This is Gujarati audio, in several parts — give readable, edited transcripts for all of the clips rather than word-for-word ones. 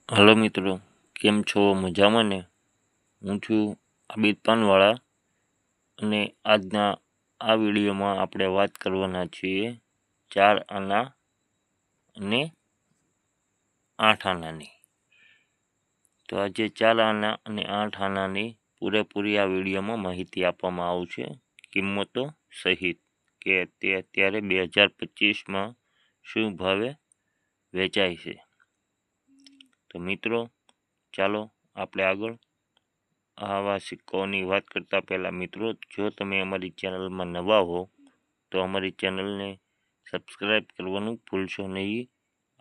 હલો મિત્રો, કેમ છો? મજામાં ને? હું છું આબિદ પાનવાળા અને આજના આ વિડીયોમાં આપણે વાત કરવાના છીએ 4 આના અને 8 આનાની. તો આજે 4 આના અને 8 આનાની પૂરેપૂરી આ વિડીયોમાં માહિતી આપવામાં આવશે, કિંમતો સહિત, કે તે અત્યારે 2025માં શું ભાવે વેચાય છે. તો મિત્રો ચાલો આપણે આગળ આવા સિક્કાઓની વાત કરતાં પહેલાં મિત્રો, જો તમે અમારી ચેનલમાં નવા હો તો અમારી ચેનલને સબસ્ક્રાઈબ કરવાનું ભૂલશો નહીં.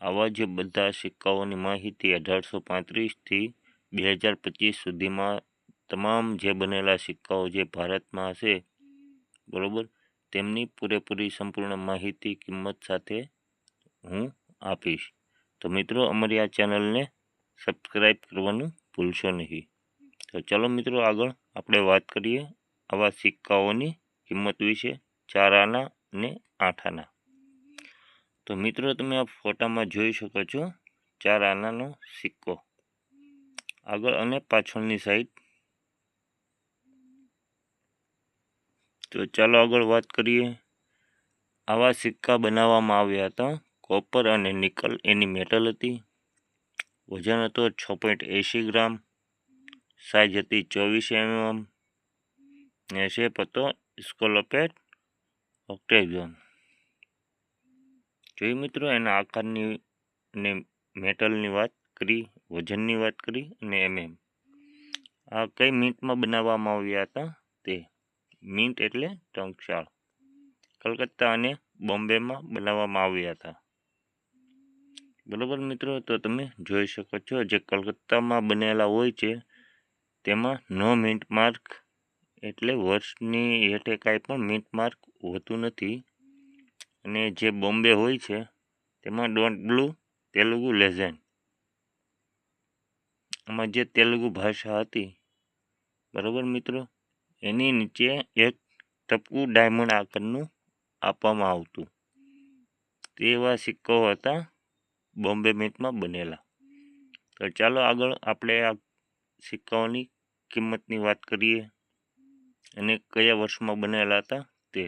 આવા જે બધા સિક્કાઓની માહિતી 1835થી 2025 સુધીમાં તમામ જે બનેલા સિક્કાઓ જે ભારતમાં હશે, બરાબર, તેમની પૂરેપૂરી સંપૂર્ણ માહિતી કિંમત સાથે હું આપીશ. તો મિત્રો અમારી આ ચેનલને સબસ્ક્રાઈબ કરવાનું ભૂલશો નહીં. તો ચલો મિત્રો આગળ આપણે વાત કરીએ આવા સિક્કાઓની કિંમત વિશે, 4 આના અને 8 આના. તો મિત્રો તમે આ ફોટામાં જોઈ શકો છો 4 આનાનો સિક્કો, આગળ અને પાછળની સાઈડ. તો ચાલો આગળ વાત કરીએ. આવા સિક્કા બનાવવામાં આવ્યા હતા. કોપર અને નિકલ એની મેટલ હતી. વજન હતો 6.80 ગ્રામ. સાઇઝ હતી 24 mm ને શેપ હતો સ્કોલોપેટ ઓક્ટેગોન. જોઈ મિત્રો, એના આકારની ને મેટલની વાત કરી, વજનની વાત કરી અને આ કઈ મિન્ટમાં બનાવવામાં આવ્યા હતા તે. મિન્ટ એટલે ટંકશાળ. કલકત્તા અને બોમ્બેમાં બનાવવામાં આવ્યા હતા. બરોબર મિત્રો, તો તમે જોઈ શકો છો જે કલકત્તામાં બનેલા હોય છે તેમાં નો મિન્ટ માર્ક, એટલે વર્ષની હેઠે કાંઈ પણ મિન્ટ માર્ક હોતું નથી. અને જે બોમ્બે હોય છે તેમાં ડોન્ટ બ્લુ તેલુગુ લેઝન્ડ, આમાં જે તેલુગુ ભાષા હતી, બરાબર મિત્રો, એની નીચે એક ટપકું ડાયમંડ આકારનું આપવામાં આવતું. તેવા સિક્કાઓ હતા બોમ્બે મિન્ટમાં બનેલા. તો ચાલો આગળ આપણે આ સિક્કાઓની કિંમતની વાત કરીએ અને કયા વર્ષમાં બનેલા હતા તે.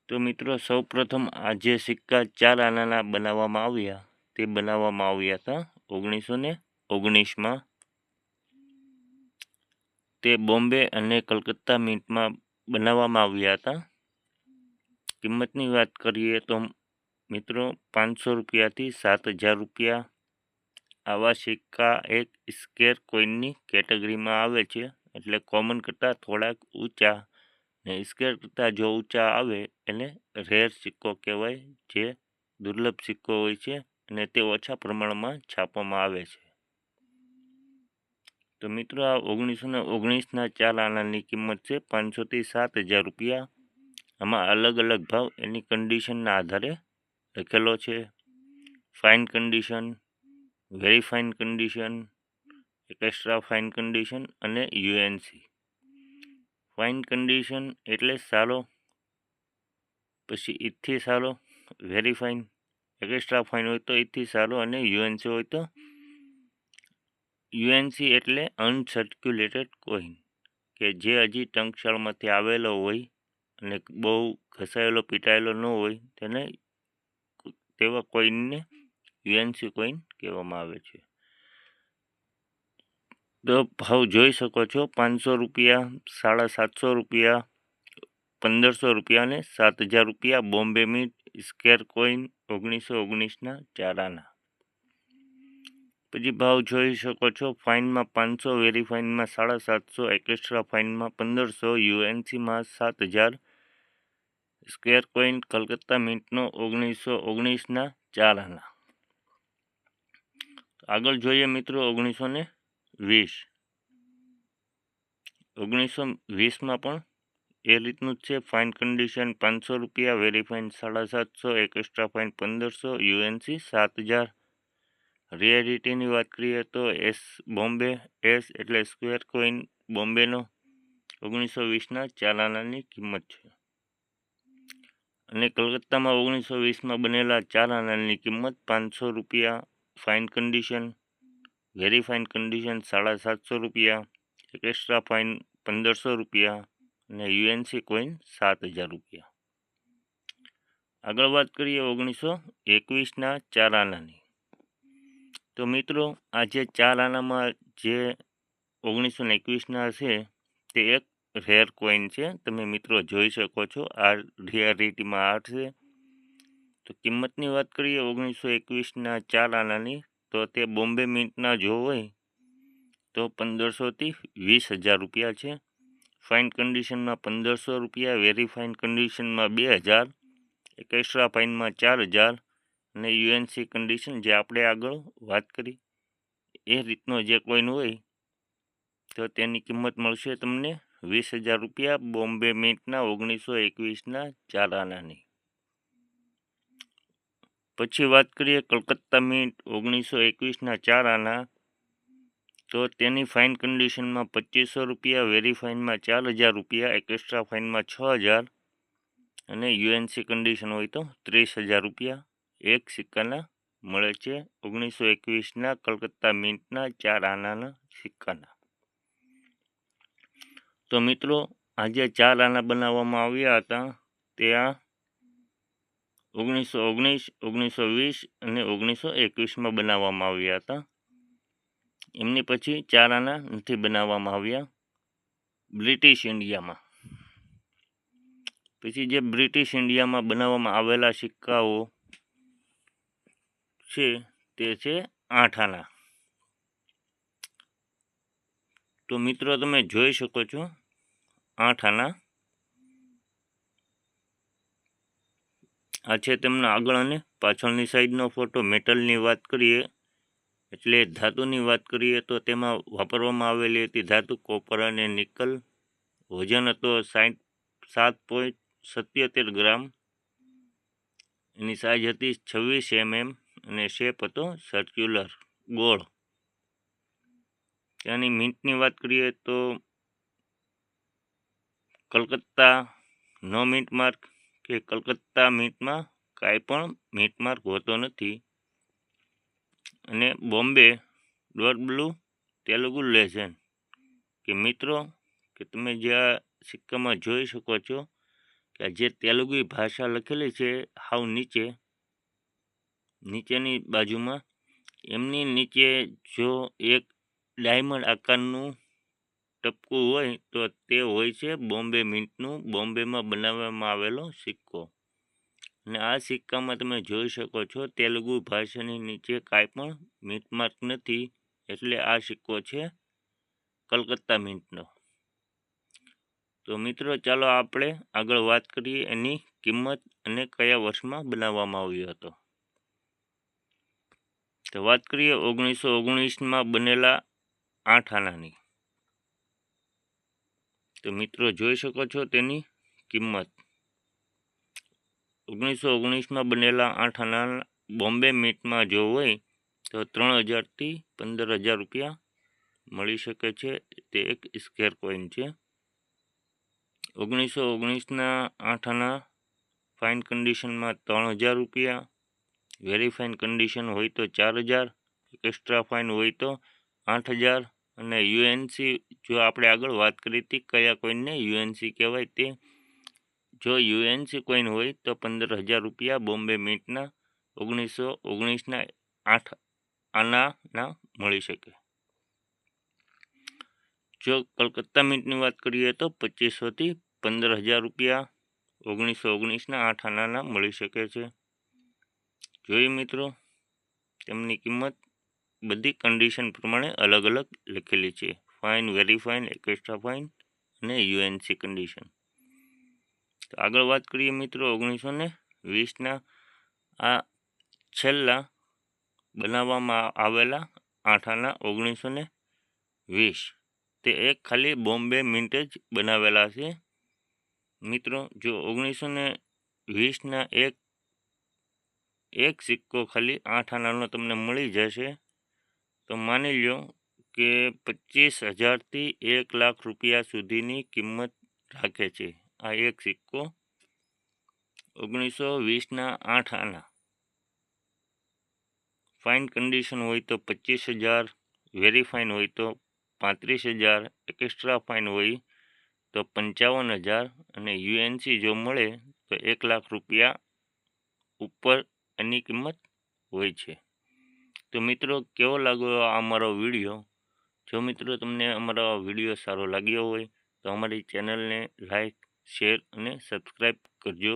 તો મિત્રો સૌ પ્રથમ આ જે સિક્કા 4 આનાના બનાવવામાં આવ્યા તે બનાવવામાં આવ્યા હતા 1919માં. તે બોમ્બે અને કલકત્તા મિન્ટમાં બનાવવામાં આવ્યા હતા. કિંમતની વાત કરીએ તો મિત્રો 500 રૂપિયાથી 7,000 રૂપિયા. આવા સિક્કા એક સ્કેર કોઈનની કેટેગરીમાં આવે છે, એટલે કોમન કરતાં થોડાક ઊંચા, ને સ્કેર કરતાં જો ઊંચા આવે એને રેર સિક્કો કહેવાય, જે દુર્લભ સિક્કો હોય છે અને તે ઓછા પ્રમાણમાં છાપવામાં આવે છે. તો મિત્રો આ 1919ના 4 આનાની કિંમત છે 500થી 7,000 રૂપિયા. આમાં અલગ અલગ ભાવ એની કન્ડિશનના આધારે લખેલો છે. Fine condition, very fine condition, extra fine condition અને યુએનસી. ફાઇન કન્ડિશન એટલે સારો, પછી ઈથી સારો, વેરી ફાઇન, એક્સ્ટ્રા ફાઇન હોય તો ઈથી સારો અને યુએનસી હોય તો. યુએનસી એટલે અનસર્ક્યુલેટેડ કોઈન, કે જે હજી ટંકશાળમાંથી આવેલો હોય અને બહુ ઘસાયેલો પીટાયેલો ન હોય, તેને તેવા કોઈનને યુએનસી કોઈન કહેવામાં આવે છે. તો ભાવ જોઈ શકો છો 500 રૂપિયા, 750 રૂપિયા, 1500 રૂપિયા અને 7,000 રૂપિયા. બોમ્બે મિન્ટ સ્કેર કોઈન 1919ના 4 આના. પછી ભાવ જોઈ શકો છો ફાઇનમાં 500, વેરી ફાઇનમાં 750, એક્સ્ટ્રા ફાઇનમાં 1500, યુએનસીમાં 7,000. સ્ક્વેર કોઈન કલકત્તા મિન્ટનો 1919ના 4 આના. આગળ જોઈએ મિત્રો 1920. 1920માં પણ એ રીતનું જ છે. ફાઇન કન્ડિશન 500 રૂપિયા, very fine 750, extra fine 1500, UNC 7,000. રિયાલિટીની વાત કરીએ તો બોમ્બે એસ એટલે સ્ક્વેર કોઈન બોમ્બેનો 1920ના 4 આનાની કિંમત છે. અને કલકત્તામાં 1920માં બનેલા 4 આનાની કિંમત 500 રૂપિયા, fine condition, very fine condition 750 રૂપિયા, એક્સ્ટ્રા ફાઇન 1500 રૂપિયા અને યુએનસી કોઈન 7000 રૂપિયા. આગળ વાત કરીએ 1921ના 4 આનાની. તો મિત્રો આ જે 4 આનામાં જે 1921ના છે તે એક રેર કોઈન છે. તમે મિત્રો જોઈ શકો છો આ રિયારિટીમાં આ છે. તો કિંમતની વાત કરીએ 1921ના 4 આનાની, તો તે બોમ્બે મિન્ટના જો હોય તો 1500થી 20,000 રૂપિયા છે. ફાઇન કન્ડિશનમાં 1500 રૂપિયા, વેરી ફાઇન કન્ડિશનમાં 2000, એક્સ્ટ્રા ફાઇનમાં 4000 અને યુએનસી કન્ડિશન જે આપણે આગળ વાત કરી એ રીતનો જે કોઈન હોય તો તેની કિંમત મળશે તમને 20,000 રૂપિયા બોમ્બે મિન્ટના 1921ના 4 આનાની. પછી વાત કરીએ કલકત્તા મિન્ટ 1921ના 4 આના, તો તેની ફાઇન કન્ડિશનમાં 2500 રૂપિયા, વેરી ફાઇનમાં 4000 રૂપિયા, એક્સ્ટ્રા ફાઇનમાં 6000 અને યુએનસી કન્ડિશન હોય તો 30,000 રૂપિયા એક સિક્કાના મળે છે 1921ના કલકત્તા મિન્ટના 4 આનાના સિક્કાના. તો મિત્રો આ જે 4 આના બનાવવામાં આવ્યા હતા તે આ 1919, 1920 અને 1921માં બનાવવામાં આવ્યા હતા. એમની પછી 4 આના નથી બનાવવામાં આવ્યા બ્રિટિશ ઇન્ડિયામાં. પછી જે બ્રિટિશ ઇન્ડિયામાં બનાવવામાં આવેલા સિક્કાઓ છે તે છે 8 આના. તો મિત્રો તમે જોઈ શકો છો 8 આના. આ છે તેમના આગળ અને પાછળની સાઈડનો ફોટો. મેટલની વાત કરીએ એટલે ધાતુની વાત કરીએ તો તેમાં વાપરવામાં આવેલી હતી ધાતુ કોપર અને નિકલ. વજન હતો 7.77 ગ્રામ. એની સાઇઝ હતી 26 mm અને શેપ હતો સર્ક્યુલર ગોળ. ત્યાંની મિન્ટની વાત કરીએ તો કલકત્તા નો મિન્ટ માર્ક, કે કલકત્તા મિન્ટમાં કાંઈ પણ મિન્ટ માર્ક હોતો નથી. અને Bombay dot blue Telugu legend. કે મિત્રો કે તમે જે આ સિક્કામાં જોઈ શકો છો કે જે તેલુગુ ભાષા લખેલી છે હાવ નીચેની બાજુમાં, એમની નીચે જો એક ડાયમંડ આકારનું ટપકું હોય તો તે હોય છે બોમ્બે મિન્ટનું બોમ્બેમાં બનાવવામાં આવેલો સિક્કો. અને આ સિક્કામાં તમે જોઈ શકો છો તેલુગુ ભાષાની નીચે કાંઈ પણ મિન્ટ માર્ક નથી, એટલે આ સિક્કો છે કલકત્તા મિન્ટનો. તો મિત્રો ચાલો આપણે આગળ વાત કરીએ એની કિંમત અને કયા વર્ષમાં બનાવવામાં આવ્યો હતો. તો વાત કરીએ 1919માં બનેલા 8 આનાની. તો મિત્રો જોઈ શકો છો તેની કિંમત 1919માં બનેલા 8 આના બોમ્બે મિન્ટમાં જો હોય તો 3000થી 15000 રૂપિયા મળી શકે છે. તે એક સ્કેર કોઈન છે. 1919ના 8 આના ફાઇન કન્ડિશનમાં 3000 રૂપિયા, વેરી ફાઇન કન્ડિશન હોય તો 4000, એક્સ્ટ્રા ફાઇન હોય તો 8000 અને યુએનસી જો આપણે આગળ વાત કરી હતી કયા કોઈનને યુએનસી કહેવાય તે, જો યુએનસી કોઈન હોય તો 15000 રૂપિયા બોમ્બે મિન્ટના 1919ના 8 આનાના મળી શકે. જો કલકત્તા મિન્ટની વાત કરીએ તો 2500થી 15000 રૂપિયા 1919ના 8 આનાના મળી શકે છે. જોઈએ મિત્રો તેમની કિંમત બધી કન્ડિશન પ્રમાણે અલગ અલગ લખેલી છે. Fine, very fine, extra fine અને યુએનસી કન્ડિશન. તો આગળ વાત કરીએ મિત્રો 1920ના આ છેલ્લા બનાવવામાં આવેલા 8 આના 1920. તે એક ખાલી બોમ્બે મિન્ટ જ બનાવેલા છે. મિત્રો જો 1920ના એક સિક્કો ખાલી 8 આનાનો તમને મળી જશે તો માની લો કે 25,000થી 1,00,000 રૂપિયા સુધીની કિંમત રાખે છે આ એક સિક્કો 1920ના 8 આના. ફાઇન કન્ડિશન હોય તો 25,000, વેરી ફાઇન હોય તો 35,000, એક્સ્ટ્રા ફાઇન હોય તો 55,000 અને યુએનસી જો મળે તો 1,00,000 રૂપિયા ઉપર એની કિંમત હોય છે. તો મિત્રો કેવો લાગ્યો આ અમારો વિડીયો? જો મિત્રો તમને અમારો વિડીયો સારો લાગ્યો હોય તો અમારી ચેનલને લાઈક, શેર અને સબસ્ક્રાઈબ કરજો,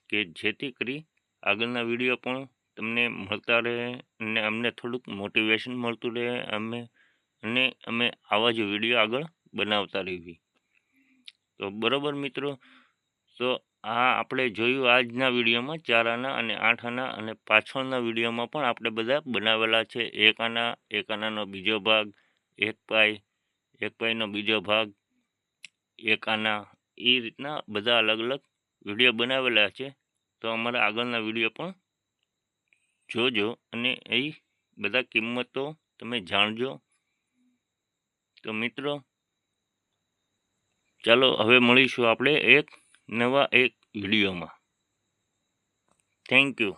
કે જેથી કરી આગળના વિડીયો પણ તમને મળતા રહે અને અમને થોડુંક મોટિવેશન મળતું રહે અને અમે આવા જ વિડીયો આગળ બનાવતા રહીએ. તો બરાબર મિત્રો, તો આ આપણે જોયું આજના વિડીયોમાં 4 આના અને 8 આના, અને પાછળના વિડીયોમાં પણ આપણે બધા બનાવેલા છે. 1 આના, 1 આનાનો બીજો ભાગ, 1 પાઈ, 1 પાઈનો બીજો ભાગ, 1 આના, એ રીતના બધા અલગ અલગ વિડીયો બનાવેલા છે. તો અમારા આગળના વિડીયો પણ જોજો અને એ બધા કિંમતો તમે જાણજો. તો મિત્રો ચાલો હવે મળીશું આપણે એક નવા વિડીયોમાં. Thank you.